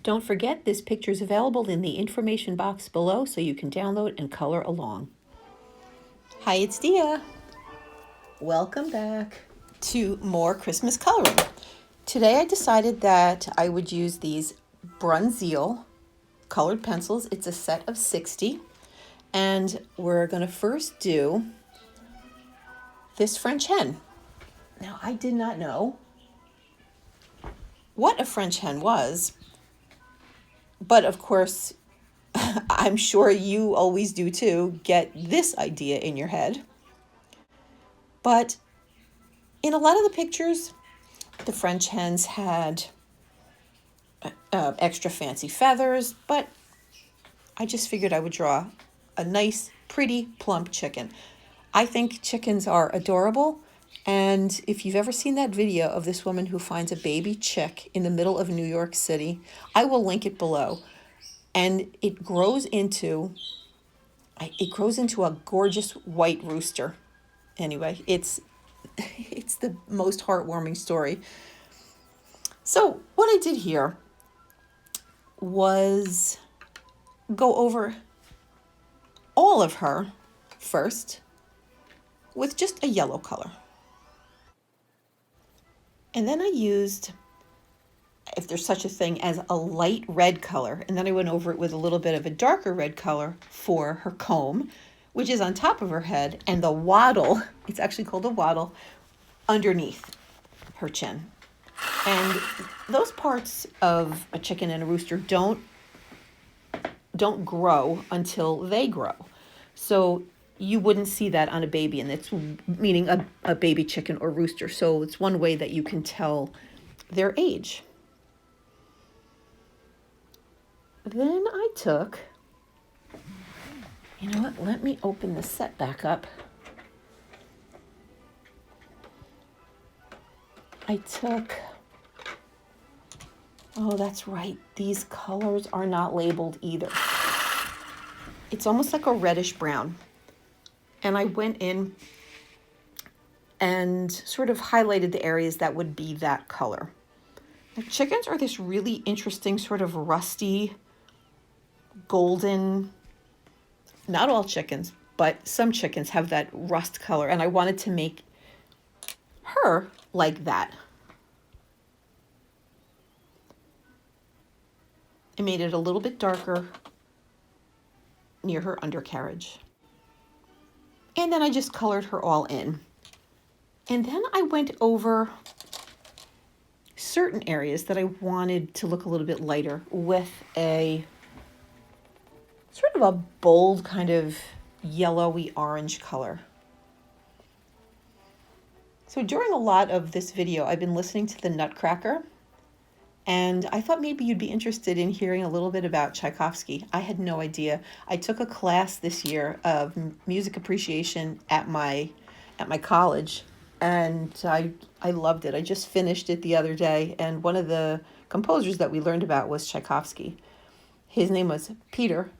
Don't forget, this picture is available in the information box below so you can download and color along. Hi, it's Dia. Welcome back to more Christmas coloring. Today I decided that I would use these BRUYNZEEL colored pencils. It's a set of 60. And we're going to first do this French hen. Now, I did not know what a French hen was, but of course, I'm sure you always do too, get this idea in your head. But in a lot of the pictures, the French hens had extra fancy feathers, but I just figured I would draw a nice, pretty, plump chicken. I think chickens are adorable, and if you've ever seen that video of this woman who finds a baby chick in the middle of New York City, I will link it below. And it grows into a gorgeous white rooster. Anyway, it's the most heartwarming story. So what I did here was go over all of her first with just a yellow color. And then I used, if there's such a thing as a light red color, and then I went over it with a little bit of a darker red color for her comb, which is on top of her head, and the wattle, it's actually called a wattle, underneath her chin. And those parts of a chicken and a rooster don't grow until they grow. So you wouldn't see that on a baby, and it's meaning a baby chicken or rooster. So it's one way that you can tell their age. Then I took, you know what, let me open the set back up. I took, oh, that's right, these colors are not labeled either. It's almost like a reddish brown. And I went in and sort of highlighted the areas that would be that color. Now, chickens are this really interesting sort of rusty, golden, not all chickens, but some chickens have that rust color, and I wanted to make her like that. I made it a little bit darker near her undercarriage. And then I just colored her all in. And then I went over certain areas that I wanted to look a little bit lighter with a sort of a bold kind of yellowy orange color. So during a lot of this video, I've been listening to the Nutcracker, and I thought maybe you'd be interested in hearing a little bit about Tchaikovsky. I had no idea. I took a class this year of music appreciation at my college, and I loved it. I just finished it the other day, and one of the composers that we learned about was Tchaikovsky. His name was Pyotr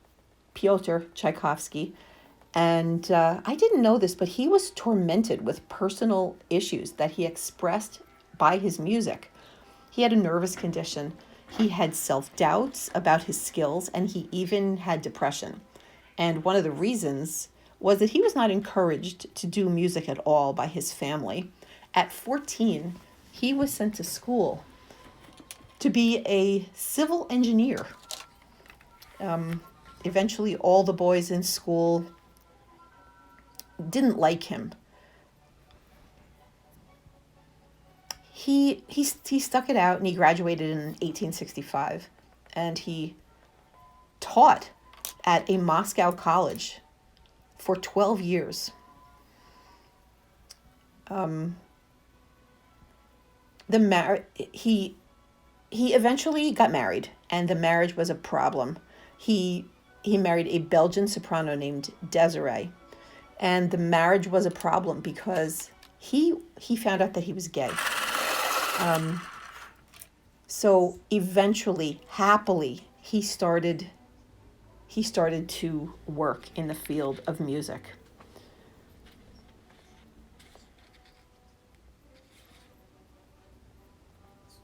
Tchaikovsky, and I didn't know this, but he was tormented with personal issues that he expressed by his music. He had a nervous condition, he had self-doubts about his skills, and he even had depression. And one of the reasons was that he was not encouraged to do music at all by his family. At 14, he was sent to school to be a civil engineer. Eventually, all the boys in school didn't like him. He stuck it out, and he graduated in 1865, and he taught at a Moscow college for 12 years. He eventually got married, and the marriage was a problem. He married a Belgian soprano named Desiree, and the marriage was a problem because he found out that he was gay. So eventually, happily, he started to work in the field of music.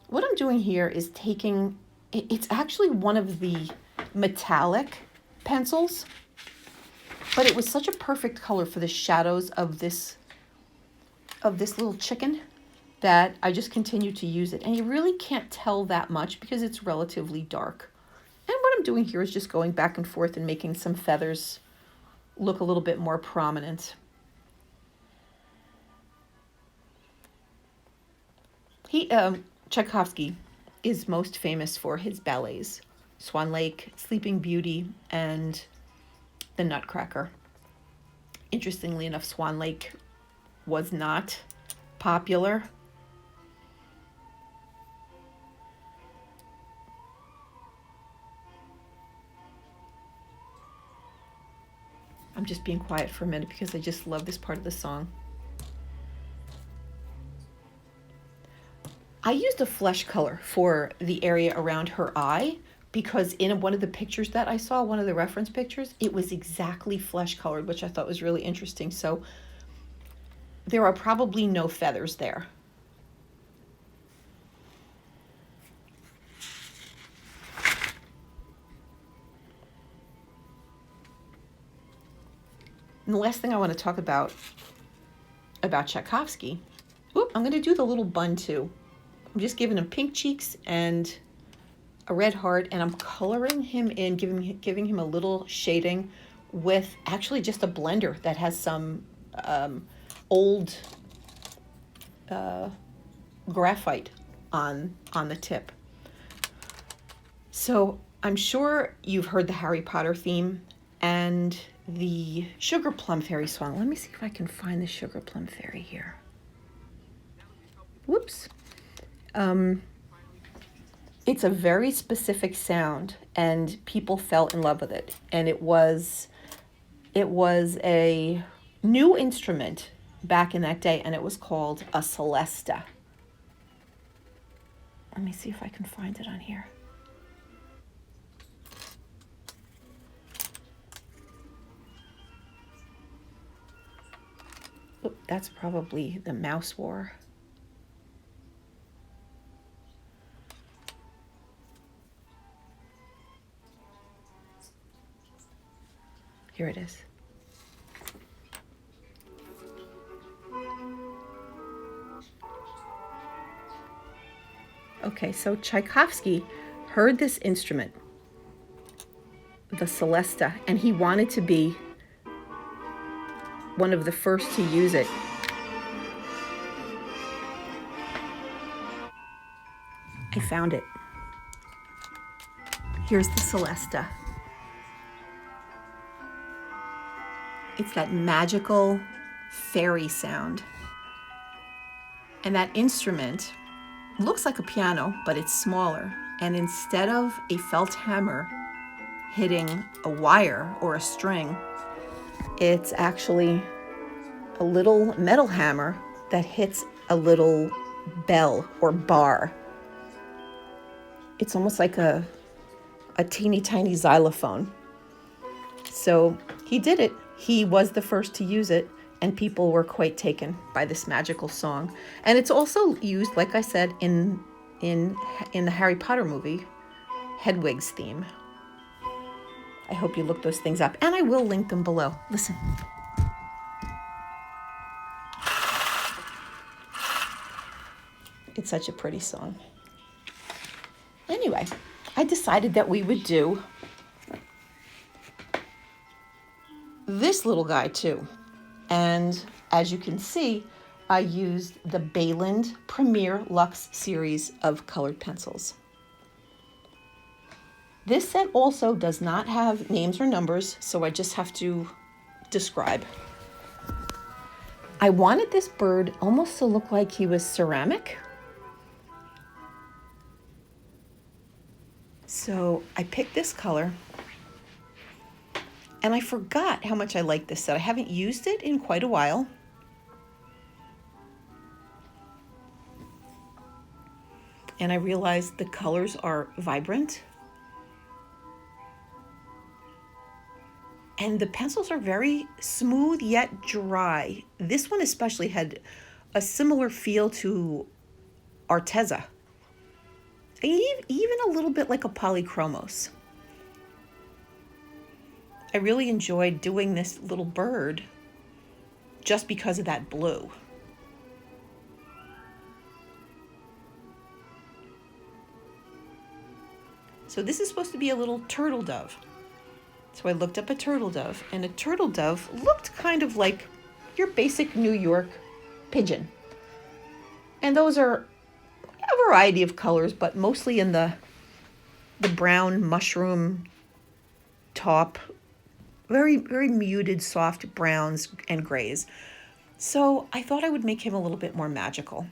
What I'm doing here is taking It's actually one of the metallic pencils, but it was such a perfect color for the shadows of this little chicken that I just continued to use it. And you really can't tell that much because it's relatively dark. And what I'm doing here is just going back and forth and making some feathers look a little bit more prominent. Tchaikovsky is most famous for his ballets, Swan Lake, Sleeping Beauty, and The Nutcracker. Interestingly enough, Swan Lake was not popular. I'm just being quiet for a minute because I just love this part of the song. I used a flesh color for the area around her eye because in one of the pictures that I saw, one of the reference pictures, it was exactly flesh colored, which I thought was really interesting. So there are probably no feathers there. And the last thing I want to talk about Tchaikovsky, I'm going to do the little bun too. I'm just giving him pink cheeks and a red heart, and I'm coloring him in, giving him a little shading with actually just a blender that has some old graphite on the tip. So I'm sure you've heard the Harry Potter theme and the Sugar Plum Fairy song. Let me see if I can find the Sugar Plum Fairy here. Whoops. It's a very specific sound, and people fell in love with it. And it was a new instrument back in that day, and it was called a celesta. Let me see if I can find it on here. Oh, that's probably the Mouse War. Here it is. Okay, so Tchaikovsky heard this instrument, the celesta, and he wanted to be one of the first to use it. I found it. Here's the celesta. It's that magical fairy sound. And that instrument looks like a piano, but it's smaller. And instead of a felt hammer hitting a wire or a string, it's actually a little metal hammer that hits a little bell or bar. It's almost like a teeny tiny xylophone. So he did it. He was the first to use it, and people were quite taken by this magical song. And it's also used, like I said, in the Harry Potter movie, Hedwig's theme. I hope you look those things up, and I will link them below. Listen. It's such a pretty song. Anyway, I decided that we would do this little guy too. And as you can see, I used the BAYLAND Premier Luxe series of colored pencils. This set also does not have names or numbers, so I just have to describe. I wanted this bird almost to look like he was ceramic. So I picked this color, and I forgot how much I like this set. I haven't used it in quite a while. And I realized the colors are vibrant. And the pencils are very smooth yet dry. This one especially had a similar feel to Arteza. even a little bit like a polychromos. I really enjoyed doing this little bird just because of that blue. So this is supposed to be a little turtle dove. So I looked up a turtle dove, and a turtle dove looked kind of like your basic New York pigeon. And those are a variety of colors, but mostly in the brown mushroom top, very, very muted, soft browns and grays. So I thought I would make him a little bit more magical.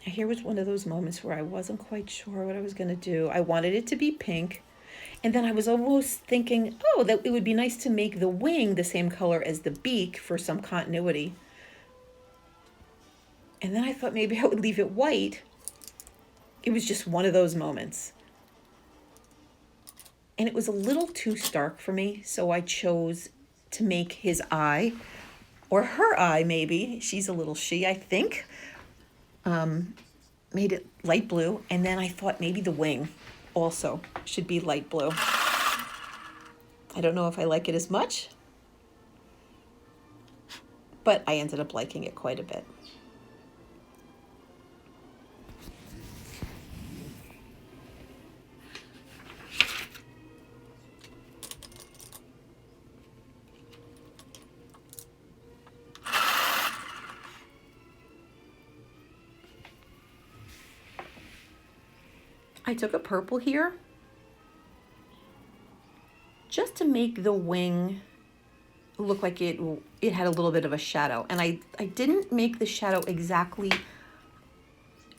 Here was one of those moments where I wasn't quite sure what I was going to do. I wanted it to be pink. And then I was almost thinking, oh, that it would be nice to make the wing the same color as the beak for some continuity. And then I thought maybe I would leave it white. It was just one of those moments. And it was a little too stark for me, so I chose to make his eye, or her eye maybe, she's a little she, I think, made it light blue. And then I thought maybe the wing also should be light blue. I don't know if I like it as much, but I ended up liking it quite a bit. I took a purple here just to make the wing look like it had a little bit of a shadow. And I didn't make the shadow exactly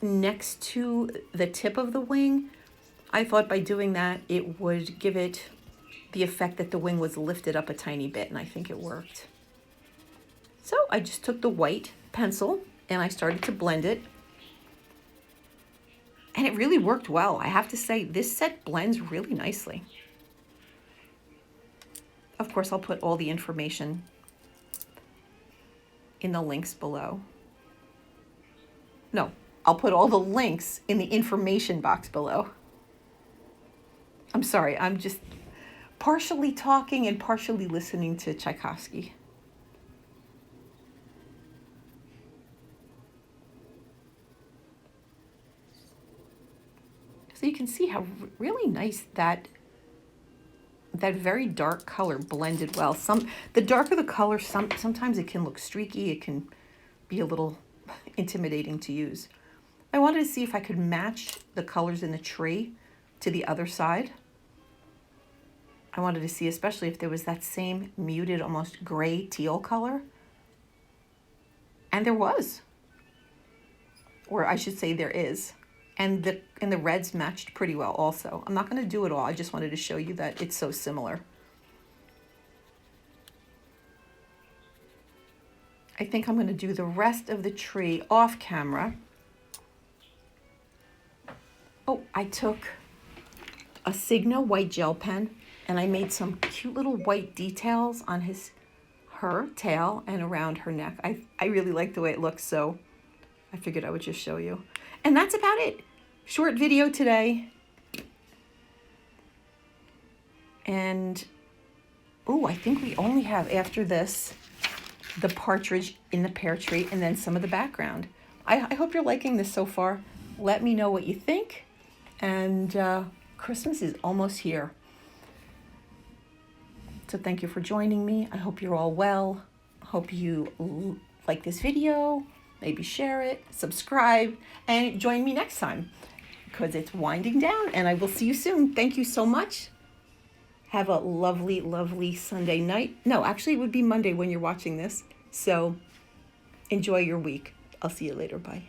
next to the tip of the wing. I thought by doing that it would give it the effect that the wing was lifted up a tiny bit, and I think it worked. So I just took the white pencil and I started to blend it. And it really worked well. I have to say, this set blends really nicely. Of course, I'll put all the information in the links below. No, I'll put all the links in the information box below. I'm sorry, I'm just partially talking and partially listening to Tchaikovsky. So you can see how really nice that very dark color blended well. The darker the color, sometimes it can look streaky. It can be a little intimidating to use. I wanted to see if I could match the colors in the tree to the other side. I wanted to see especially if there was that same muted, almost gray teal color. And there was. Or I should say there is. And the reds matched pretty well also. I'm not going to do it all. I just wanted to show you that it's so similar. I think I'm going to do the rest of the tree off camera. Oh, I took a Sigma white gel pen and I made some cute little white details on her tail and around her neck. I really like the way it looks, so I figured I would just show you. And that's about it. Short video today. And, oh, I think we only have, after this, the partridge in the pear tree and then some of the background. I hope you're liking this so far. Let me know what you think. And Christmas is almost here. So thank you for joining me. I hope you're all well. Hope you like this video. Maybe share it, subscribe, and join me next time because it's winding down and I will see you soon. Thank you so much. Have a lovely, lovely Sunday night. No, actually it would be Monday when you're watching this. So enjoy your week. I'll see you later. Bye.